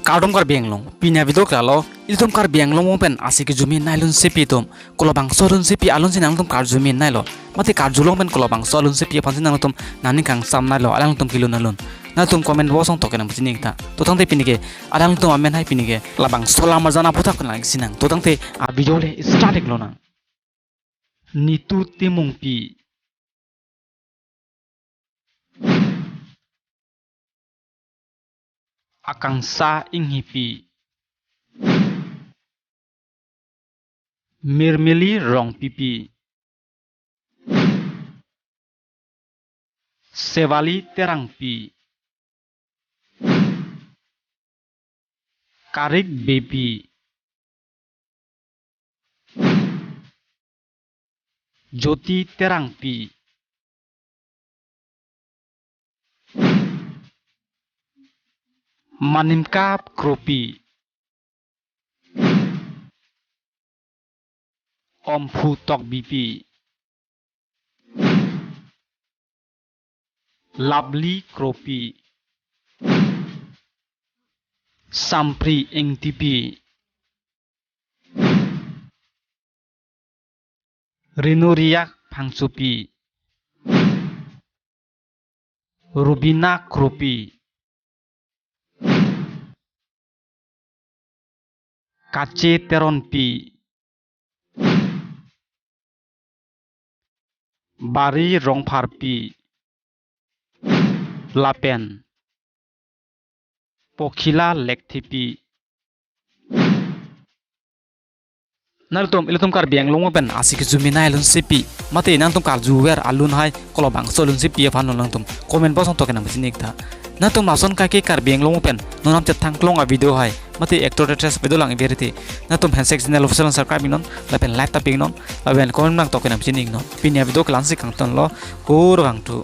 Karbi Anglong, pinya video kalau itu Karbi Anglong open asik karjumenai Lunsepi atum, Labangso Lunsepi alun sinang tum karjumenai lo, mati karju long pen Labangso Lunsepi apan sinang tum nani kang samnai lo, alang tum kilo nalun, na tum komen bosong token am sining ta, totang te pinike, alang tum amen hai pinike, Labangso lama jana aphuthak kan lagi sinang, totang te a video le start lo na, Nitu Timungpi. Akangsha Enghipi, mirmili rongpharpi, sevali terangpi, Karik Beypi, jyoti terangpi, manimka Kropi, Omphu tokbipi, lovely Kropi, Samphri Enghipi, Renuriya phangsupi, Robina Kropi, Kache teronpi, Baree rongpharpi, lapen, Pokhila Lekthepi. Naltum ilatum Karbi Anglong open asik karjumenai Lunsepi mate nantum karju wer alun hai Labangso Lunsepi apan nongnam komen bosong token am sinik ta natum mason Kache Karbi Anglong open nongnam chethang klong a video hai mate actor actress video lang iberite natum Hensek channel official subscribe non lapen like taping non lapen komen nang token am sinik non pinya video klansi kangton lo kur kangtu